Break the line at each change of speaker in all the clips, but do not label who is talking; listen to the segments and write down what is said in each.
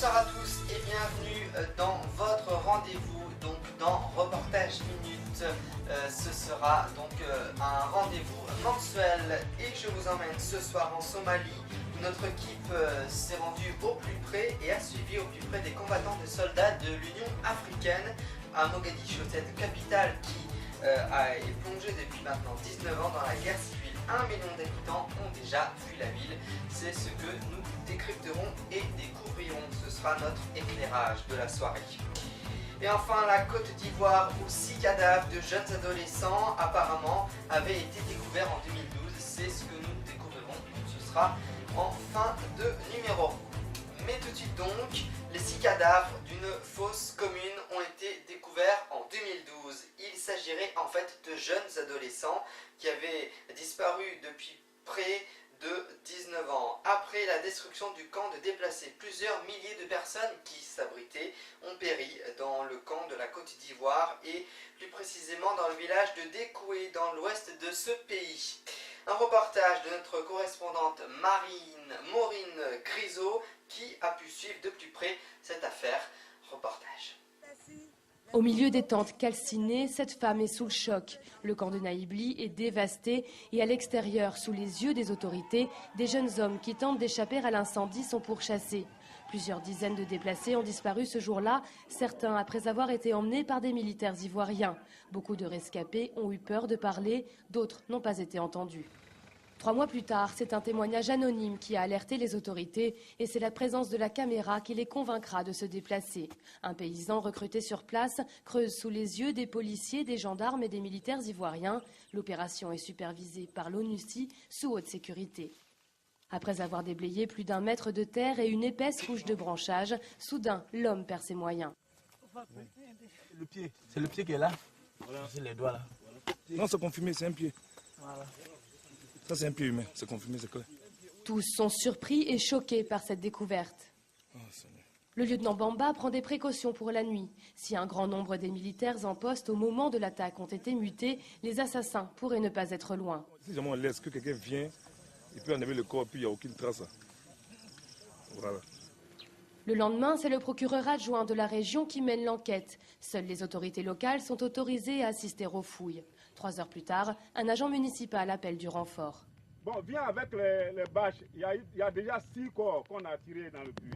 Bonsoir à tous et bienvenue dans votre rendez-vous, donc dans Reportage Minute. Ce sera donc un rendez-vous mensuel et je vous emmène ce soir en Somalie où notre équipe s'est rendue au plus près et a suivi au plus près des combattants et soldats de l'Union africaine à Mogadiscio, cette capitale qui est plongée depuis maintenant 19 ans dans la guerre civile. 1 million d'habitants ont déjà fui la ville. C'est ce que nous décrypterons et découvrirons. Ce sera notre éclairage de la soirée. Et enfin, la Côte d'Ivoire où 6 cadavres de jeunes adolescents apparemment avaient été découverts en 2012. C'est ce que nous découvrirons. Ce sera en fin de numéro. Mais tout de suite donc, les 6 cadavres d'une fosse commune ont été découverts en 2012. Il s'agirait en fait de jeunes adolescents qui avaient disparu depuis près de 19 ans. Après la destruction du camp de déplacés, plusieurs milliers de personnes qui s'abritaient ont péri dans le camp de la Côte d'Ivoire et plus précisément dans le village de Dékoué dans l'ouest de ce pays. Un reportage de notre correspondante Maureen Grisot qui a pu suivre de plus près cette affaire. Reportage.
Au milieu des tentes calcinées, cette femme est sous le choc. Le camp de Naïbli est dévasté et à l'extérieur, sous les yeux des autorités, des jeunes hommes qui tentent d'échapper à l'incendie sont pourchassés. Plusieurs dizaines de déplacés ont disparu ce jour-là, certains après avoir été emmenés par des militaires ivoiriens. Beaucoup de rescapés ont eu peur de parler, d'autres n'ont pas été entendus. 3 mois plus tard, c'est un témoignage anonyme qui a alerté les autorités et c'est la présence de la caméra qui les convaincra de se déplacer. Un paysan recruté sur place creuse sous les yeux des policiers, des gendarmes et des militaires ivoiriens. L'opération est supervisée par l'ONUCI sous haute sécurité. Après avoir déblayé plus d'1 mètre de terre et une épaisse couche de branchage, soudain, l'homme perd ses moyens.
Le pied, c'est le pied qui est là. Voilà. C'est les doigts là.
Non, c'est confirmé, c'est un pied. Voilà. Ça, c'est un pied humain, c'est confirmé, c'est clair.
Tous sont surpris et choqués par cette découverte.
Oh,
le lieutenant Bamba prend des précautions pour la nuit. Si un grand nombre des militaires en poste au moment de l'attaque ont été mutés, les assassins pourraient ne pas être loin.
Si jamais on laisse que quelqu'un vient, il peut enlever le corps, puis il n'y a aucune trace. Voilà.
Le lendemain, c'est le procureur adjoint de la région qui mène l'enquête. Seules les autorités locales sont autorisées à assister aux fouilles. 3 heures plus tard, un agent municipal appelle du renfort.
Bon, viens avec les bâches. Il y a déjà 6 corps qu'on a tirés dans le puits.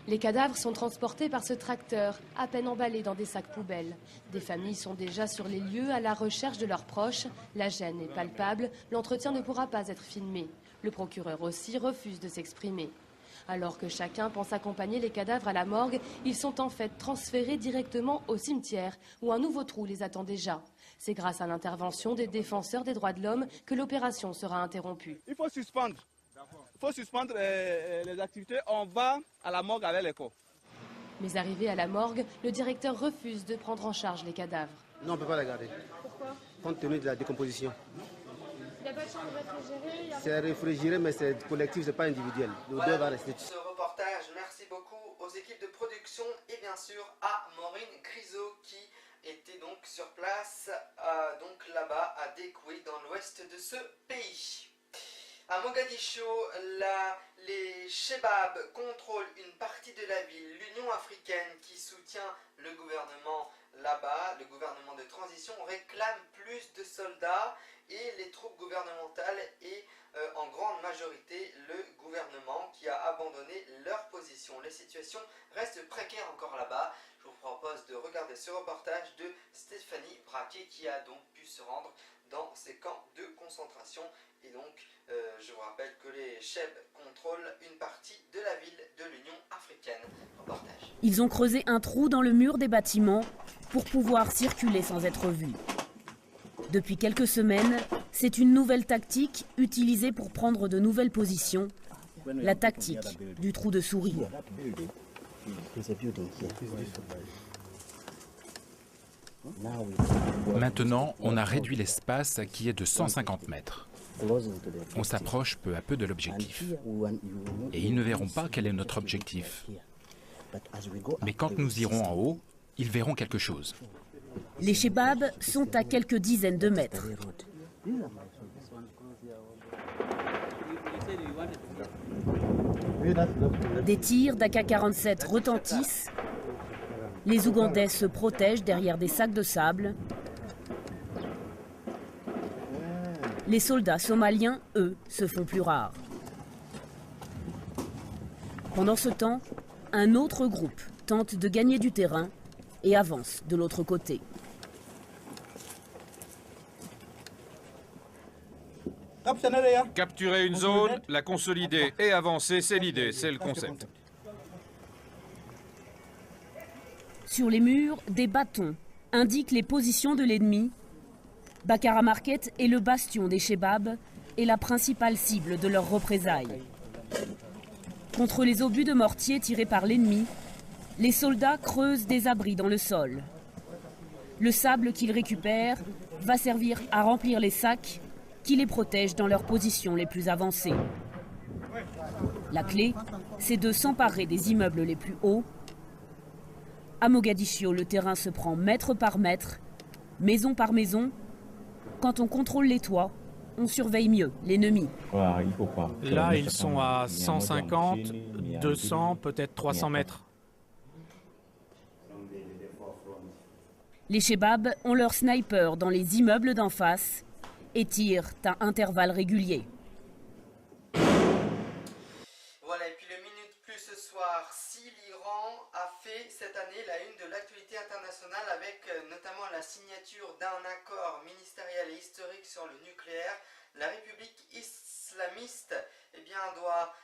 Les cadavres sont transportés par ce tracteur, à peine emballés dans des sacs poubelles. Des familles sont déjà sur les lieux à la recherche de leurs proches. La gêne est palpable, l'entretien ne pourra pas être filmé. Le procureur aussi refuse de s'exprimer. Alors que chacun pense accompagner les cadavres à la morgue, ils sont en fait transférés directement au cimetière, où un nouveau trou les attend déjà. C'est grâce à l'intervention des défenseurs des droits de l'homme que l'opération sera interrompue.
Il faut suspendre. Les activités. On va à la morgue avec les corps.
Mais arrivé à la morgue, le directeur refuse de prendre en charge les cadavres.
Non, on ne peut pas les garder.
Pourquoi?
Compte tenu de la décomposition.
Il n'y a pas de chambre réfrigérée?
C'est réfrigéré, mais c'est collectif, ce n'est pas individuel.
Voilà va rester. Ce reportage, merci beaucoup aux équipes de production et bien sûr à Maureen Grisot qui était donc sur place, donc là-bas à Dékoué dans l'ouest de ce pays. À Mogadiscio, les Chebabs contrôlent une partie de la ville. L'Union africaine qui soutient le gouvernement là-bas, le gouvernement de transition, réclame plus de soldats et les troupes gouvernementales et en grande majorité le gouvernement qui a abandonné leur position. Les situations restent précaires encore là-bas. Je vous propose de regarder ce reportage de Stéphanie Braquet qui a donc pu se rendre dans ces camps de concentration. Et donc, je vous rappelle que les Chebs contrôlent une partie de la ville de l'Union africaine. Reportage.
Ils ont creusé un trou dans le mur des bâtiments pour pouvoir circuler sans être vus. Depuis quelques semaines, c'est une nouvelle tactique utilisée pour prendre de nouvelles positions. La tactique du trou de souris.
Maintenant, on a réduit l'espace qui est de 150 mètres. On s'approche peu à peu de l'objectif. Et ils ne verront pas quel est notre objectif. Mais quand nous irons en haut, ils verront quelque chose.
Les Chebabs sont à quelques dizaines de mètres. Des tirs d'AK-47 retentissent. Les Ougandais se protègent derrière des sacs de sable. Les soldats somaliens, eux, se font plus rares. Pendant ce temps, un autre groupe tente de gagner du terrain et avance de l'autre côté.
Capturer une zone, la consolider et avancer, c'est l'idée, c'est le concept.
Sur les murs, des bâtons indiquent les positions de l'ennemi. Bakara Market est le bastion des Chebabs et la principale cible de leurs représailles. Contre les obus de mortier tirés par l'ennemi, les soldats creusent des abris dans le sol. Le sable qu'ils récupèrent va servir à remplir les sacs qui les protègent dans leurs positions les plus avancées. La clé, c'est de s'emparer des immeubles les plus hauts. À Mogadiscio, le terrain se prend mètre par mètre, maison par maison. Quand on contrôle les toits, on surveille mieux l'ennemi.
Là, ils sont à 150, 200, peut-être 300 mètres.
Les Chebabs ont leurs snipers dans les immeubles d'en face et tirent à intervalles réguliers.
Voilà, et puis le Minute Plus ce soir, si l'Iran a fait cette année la une de l'actualité internationale avec notamment la signature d'un accord ministériel et historique sur le nucléaire, la République islamiste doit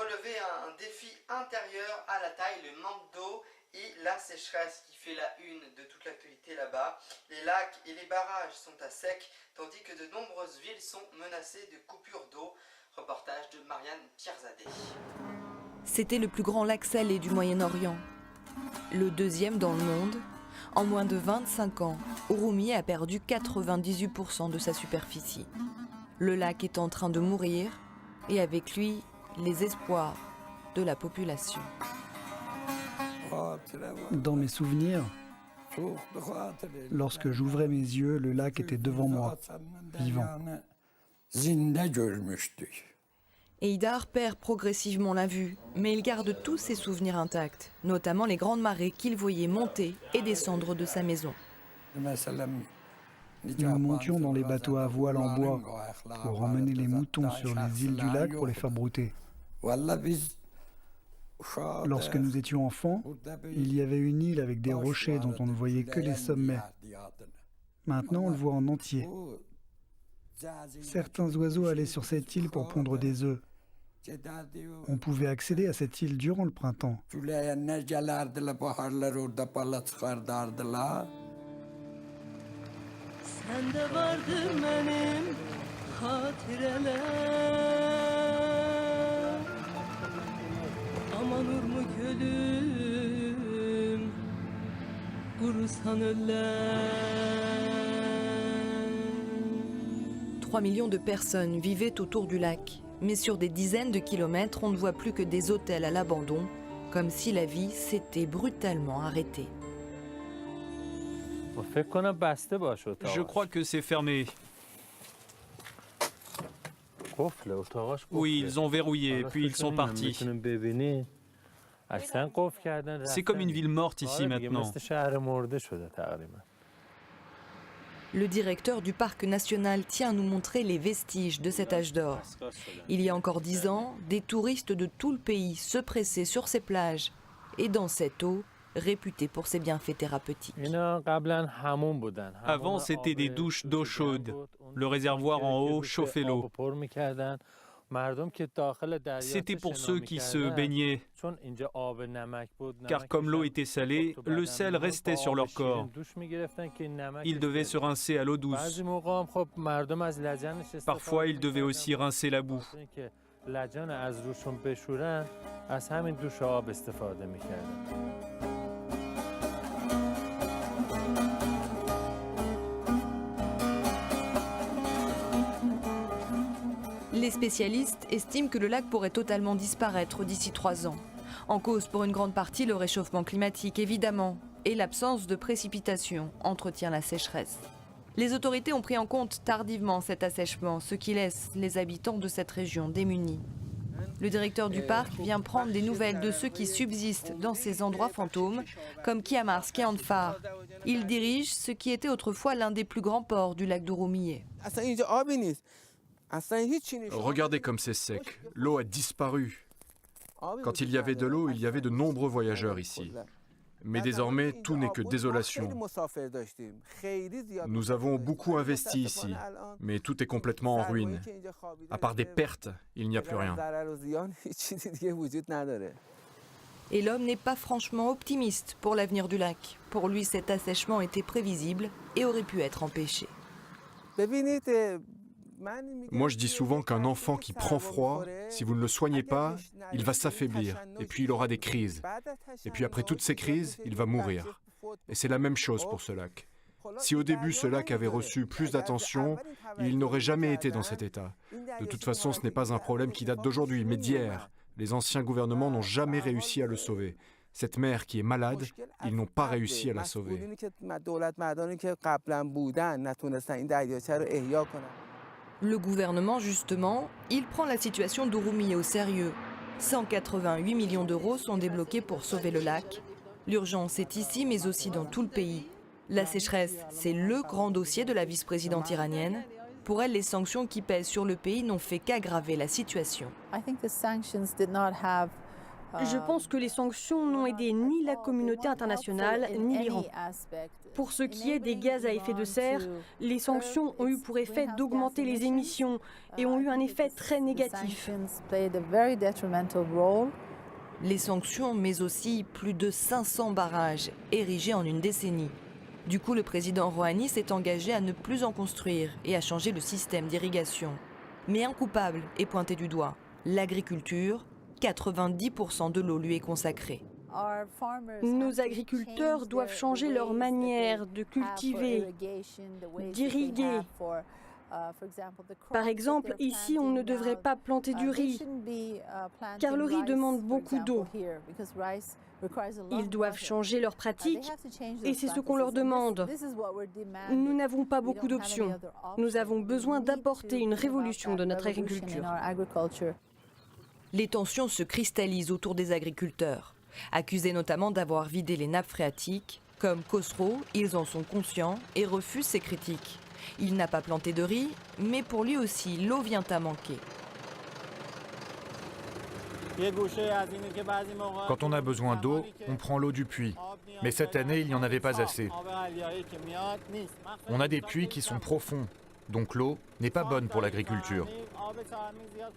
relever un défi intérieur à la taille, le manque d'eau et la sécheresse qui fait la une de toute l'actualité là-bas. Les lacs et les barrages sont à sec, tandis que de nombreuses villes sont menacées de coupures d'eau. Reportage de Marianne Pierzadeh.
C'était le plus grand lac salé du Moyen-Orient, le deuxième dans le monde. En moins de 25 ans, Urumie a perdu 98% de sa superficie. Le lac est en train de mourir et avec lui, les espoirs de la population.
Dans mes souvenirs, lorsque j'ouvrais mes yeux, le lac était devant moi, vivant.
Eidar perd progressivement la vue, mais il garde tous ses souvenirs intacts, notamment les grandes marées qu'il voyait monter et descendre de sa maison.
Nous montions dans les bateaux à voile en bois pour emmener les moutons sur les îles du lac pour les faire brouter. Lorsque nous étions enfants, il y avait une île avec des rochers dont on ne voyait que les sommets. Maintenant, on le voit en entier. Certains oiseaux allaient sur cette île pour pondre des œufs. On pouvait accéder à cette île durant le printemps.
Aman urmu gölüm, kurusan öller.
3 millions de personnes vivaient autour du lac, mais sur des dizaines de kilomètres, on ne voit plus que des hôtels à l'abandon, comme si la vie s'était brutalement arrêtée.
Je crois que c'est fermé. Oui, ils ont verrouillé, puis ils sont partis. C'est comme une ville morte ici maintenant.
Le directeur du parc national tient à nous montrer les vestiges de cet âge d'or. Il y a encore 10 ans, des touristes de tout le pays se pressaient sur ces plages et dans cette eau, réputée pour ses bienfaits thérapeutiques.
Avant, c'était des douches d'eau chaude. Le réservoir en haut chauffait l'eau. C'était pour ceux qui se baignaient, car comme l'eau était salée, le sel restait sur leur corps. Ils devaient se rincer à l'eau douce. Parfois, ils devaient aussi rincer la boue.
Les spécialistes estiment que le lac pourrait totalement disparaître d'ici 3 ans. En cause pour une grande partie le réchauffement climatique, évidemment, et l'absence de précipitations entretient la sécheresse. Les autorités ont pris en compte tardivement cet assèchement, ce qui laisse les habitants de cette région démunis. Le directeur du parc vient prendre des nouvelles de ceux qui subsistent dans ces endroits fantômes, comme Kiamars Kianfar. Il dirige ce qui était autrefois l'un des plus grands ports du lac d'Oromieh.
Regardez comme c'est sec. L'eau a disparu. Quand il y avait de l'eau, il y avait de nombreux voyageurs ici. Mais désormais, tout n'est que désolation. Nous avons beaucoup investi ici, mais tout est complètement en ruine. À part des pertes, il n'y a plus rien.
Et l'homme n'est pas franchement optimiste pour l'avenir du lac. Pour lui, cet assèchement était prévisible et aurait pu être empêché.
Moi, je dis souvent qu'un enfant qui prend froid, si vous ne le soignez pas, il va s'affaiblir, et puis il aura des crises. Et puis après toutes ces crises, il va mourir. Et c'est la même chose pour ce lac. Si au début ce lac avait reçu plus d'attention, il n'aurait jamais été dans cet état. De toute façon, ce n'est pas un problème qui date d'aujourd'hui, mais d'hier. Les anciens gouvernements n'ont jamais réussi à le sauver. Cette mère qui est malade, ils n'ont pas réussi à la sauver.
Le gouvernement, justement, il prend la situation d'Oromieh au sérieux. 188 millions d'euros sont débloqués pour sauver le lac. L'urgence est ici, mais aussi dans tout le pays. La sécheresse, c'est le grand dossier de la vice-présidente iranienne. Pour elle, les sanctions qui pèsent sur le pays n'ont fait qu'aggraver la situation.
Je pense que les sanctions n'ont aidé ni la communauté internationale, ni l'Iran. Pour ce qui est des gaz à effet de serre, les sanctions ont eu pour effet d'augmenter les émissions et ont eu un effet très négatif.
Les sanctions, mais aussi plus de 500 barrages érigés en une décennie. Du coup, le président Rouhani s'est engagé à ne plus en construire et à changer le système d'irrigation. Mais un coupable est pointé du doigt, l'agriculture. 90% de l'eau lui est consacrée.
Nos agriculteurs doivent changer leur manière de cultiver, d'irriguer. Par exemple, ici, on ne devrait pas planter du riz, car le riz demande beaucoup d'eau. Ils doivent changer leurs pratiques, et c'est ce qu'on leur demande. Nous n'avons pas beaucoup d'options. Nous avons besoin d'apporter une révolution de notre agriculture.
Les tensions se cristallisent autour des agriculteurs. Accusés notamment d'avoir vidé les nappes phréatiques, comme Khosrow, ils en sont conscients et refusent ces critiques. Il n'a pas planté de riz, mais pour lui aussi, l'eau vient à manquer.
Quand on a besoin d'eau, on prend l'eau du puits. Mais cette année, il n'y en avait pas assez. On a des puits qui sont profonds, donc l'eau n'est pas bonne pour l'agriculture.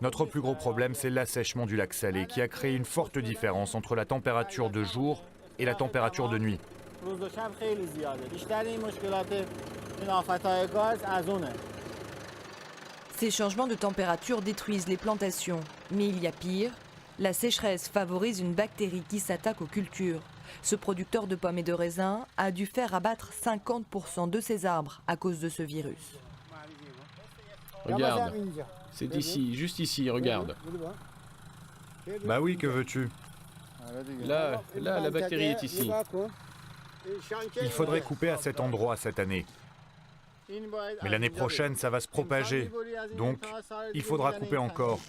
Notre plus gros problème, c'est l'assèchement du lac Salé, qui a créé une forte différence entre la température de jour et la température de nuit.
Ces changements de température détruisent les plantations. Mais il y a pire. La sécheresse favorise une bactérie qui s'attaque aux cultures. Ce producteur de pommes et de raisins a dû faire abattre 50% de ses arbres à cause de ce virus.
Regarde, c'est ici, juste ici, regarde.
Bah oui, que veux-tu?
Là, la bactérie est ici.
Il faudrait couper à cet endroit cette année. Mais l'année prochaine, ça va se propager. Donc, il faudra couper encore.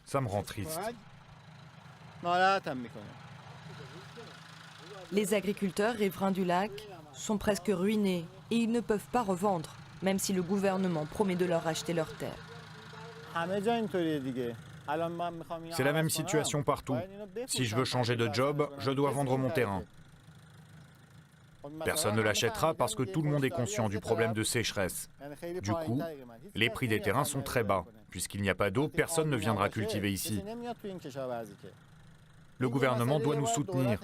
Ça me rend triste.
Les agriculteurs riverains du lac sont presque ruinés et ils ne peuvent pas revendre, même si le gouvernement promet de leur racheter leurs terres.
C'est la même situation partout. Si je veux changer de job, je dois vendre mon terrain. Personne ne l'achètera parce que tout le monde est conscient du problème de sécheresse. Du coup, les prix des terrains sont très bas. Puisqu'il n'y a pas d'eau, personne ne viendra cultiver ici. Le gouvernement doit nous soutenir,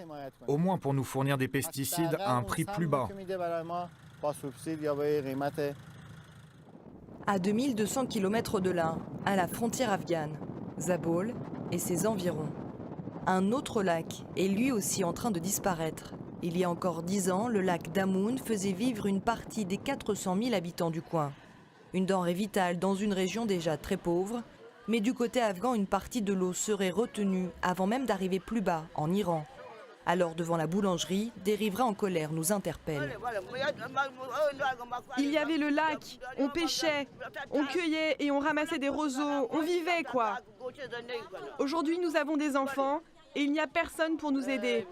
au moins pour nous fournir des pesticides à un prix plus bas.
À 2200 km de là, à la frontière afghane, Zabol et ses environs. Un autre lac est lui aussi en train de disparaître. Il y a encore 10 ans, le lac Damoun faisait vivre une partie des 400 000 habitants du coin. Une denrée vitale dans une région déjà très pauvre, mais du côté afghan, une partie de l'eau serait retenue avant même d'arriver plus bas, en Iran. Alors devant la boulangerie, des riverains en colère nous interpellent.
Il y avait le lac, on pêchait, on cueillait et on ramassait des roseaux, on vivait quoi. Aujourd'hui nous avons des enfants et il n'y a personne pour nous aider.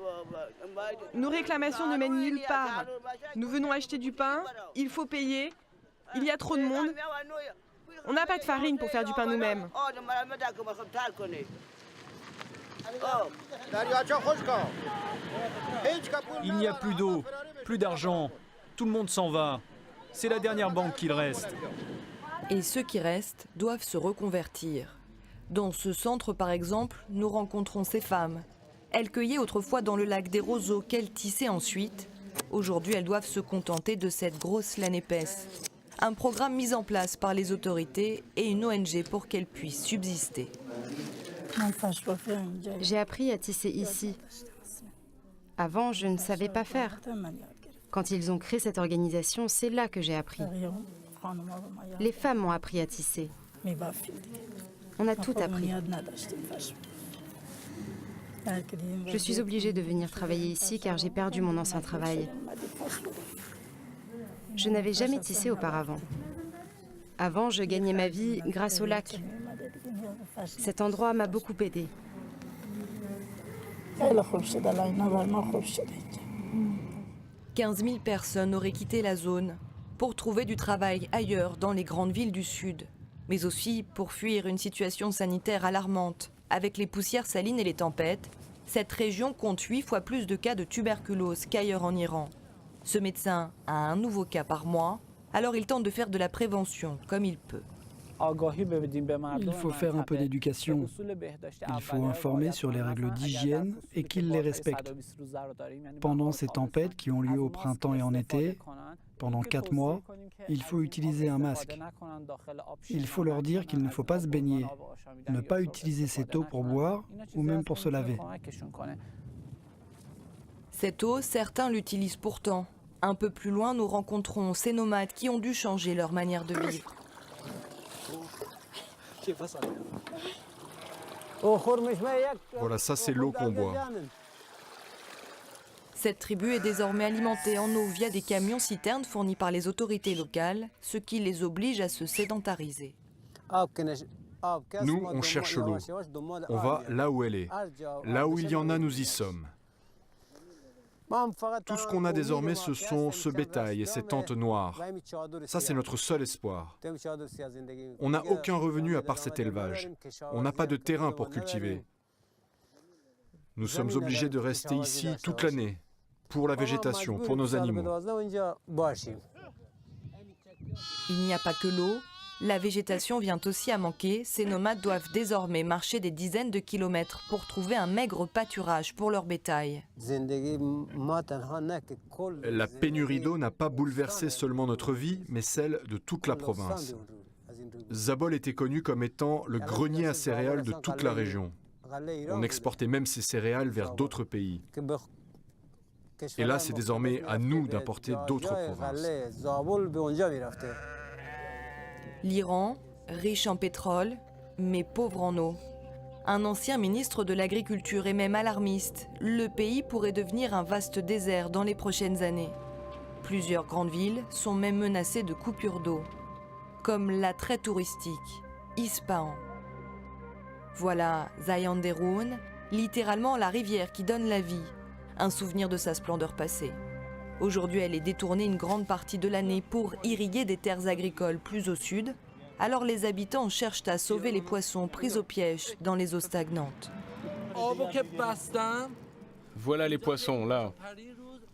Nos réclamations ne mènent nulle part. Nous venons acheter du pain, il faut payer, il y a trop de monde. On n'a pas de farine pour faire du pain nous-mêmes.
Il n'y a plus d'eau, plus d'argent, tout le monde s'en va. C'est la dernière banque qu'il reste.
Et ceux qui restent doivent se reconvertir. Dans ce centre, par exemple, nous rencontrons ces femmes. Elles cueillaient autrefois dans le lac des roseaux qu'elles tissaient ensuite. Aujourd'hui, elles doivent se contenter de cette grosse laine épaisse. Un programme mis en place par les autorités et une ONG pour qu'elles puissent subsister.
J'ai appris à tisser ici. Avant, je ne savais pas faire. Quand ils ont créé cette organisation, c'est là que j'ai appris. Les femmes m'ont appris à tisser. On a tout appris. Je suis obligée de venir travailler ici car j'ai perdu mon ancien travail. Je n'avais jamais tissé auparavant. Avant, je gagnais ma vie grâce au lac. Cet endroit m'a beaucoup aidée.
15 000 personnes auraient quitté la zone pour trouver du travail ailleurs dans les grandes villes du sud, mais aussi pour fuir une situation sanitaire alarmante. Avec les poussières salines et les tempêtes, cette région compte 8 fois plus de cas de tuberculose qu'ailleurs en Iran. Ce médecin a un nouveau cas par mois, alors il tente de faire de la prévention comme il peut.
Il faut faire un peu d'éducation. Il faut informer sur les règles d'hygiène et qu'ils les respectent. Pendant ces tempêtes qui ont lieu au printemps et en été, pendant 4 mois, il faut utiliser un masque. Il faut leur dire qu'il ne faut pas se baigner, ne pas utiliser cette eau pour boire ou même pour se laver.
Cette eau, certains l'utilisent pourtant. Un peu plus loin, nous rencontrons ces nomades qui ont dû changer leur manière de vivre.
Voilà, ça c'est l'eau qu'on boit.
Cette tribu est désormais alimentée en eau via des camions-citernes fournis par les autorités locales, ce qui les oblige à se sédentariser.
Nous, on cherche l'eau. On va là où elle est. Là où il y en a, nous y sommes. Tout ce qu'on a désormais, ce sont ce bétail et ces tentes noires. Ça, c'est notre seul espoir. On n'a aucun revenu à part cet élevage. On n'a pas de terrain pour cultiver. Nous sommes obligés de rester ici toute l'année, pour la végétation, pour nos animaux.
Il n'y a pas que l'eau. La végétation vient aussi à manquer. Ces nomades doivent désormais marcher des dizaines de kilomètres pour trouver un maigre pâturage pour leur bétail.
La pénurie d'eau n'a pas bouleversé seulement notre vie, mais celle de toute la province. Zabol était connu comme étant le grenier à céréales de toute la région. On exportait même ces céréales vers d'autres pays. Et là, c'est désormais à nous d'importer d'autres provinces.
L'Iran, riche en pétrole, mais pauvre en eau. Un ancien ministre de l'Agriculture est même alarmiste. Le pays pourrait devenir un vaste désert dans les prochaines années. Plusieurs grandes villes sont même menacées de coupures d'eau, comme la très touristique Ispahan. Voilà Zayanderun, littéralement la rivière qui donne la vie, un souvenir de sa splendeur passée. Aujourd'hui, elle est détournée une grande partie de l'année pour irriguer des terres agricoles plus au sud. Alors les habitants cherchent à sauver les poissons pris au piège dans les eaux stagnantes.
Voilà les poissons, là.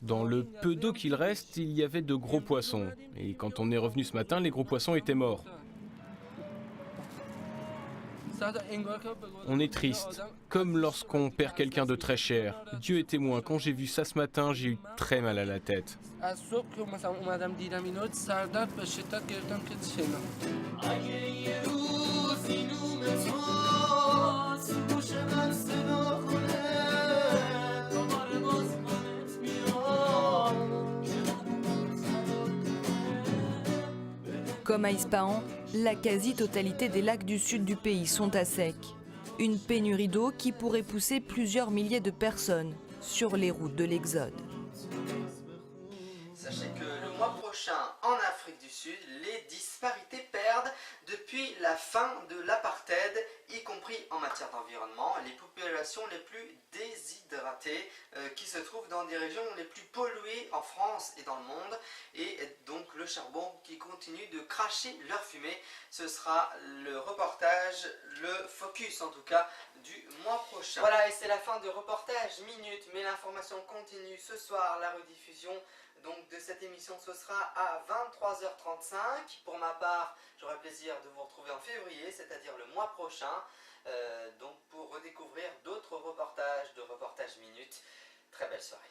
Dans le peu d'eau qu'il reste, il y avait de gros poissons. Et quand on est revenu ce matin, les gros poissons étaient morts. On est triste, comme lorsqu'on perd quelqu'un de très cher. Dieu est témoin, quand j'ai vu ça ce matin, j'ai eu très mal à la tête.
Comme à Ispahan, la quasi-totalité des lacs du sud du pays sont à sec. Une pénurie d'eau qui pourrait pousser plusieurs milliers de personnes sur les routes de l'Exode.
Sachez que le mois prochain, en Afrique du Sud, les disparités perdent depuis la fin de l'apartheid, y compris en matière d'environnement. Les populations les plus déshydratées qui se trouvent dans des régions les plus polluées en France et dans le monde, et donc le charbon qui continue de cracher leur fumée. Ce sera le reportage, le focus en tout cas, du mois prochain. Voilà, et c'est la fin de Reportage Minute, mais l'information continue ce soir, la rediffusion donc de cette émission ce sera à 23h35. Pour ma part, j'aurai plaisir de vous retrouver en février, c'est-à-dire le mois prochain, donc pour redécouvrir d'autres reportages de Reportage Minute. Très belle soirée.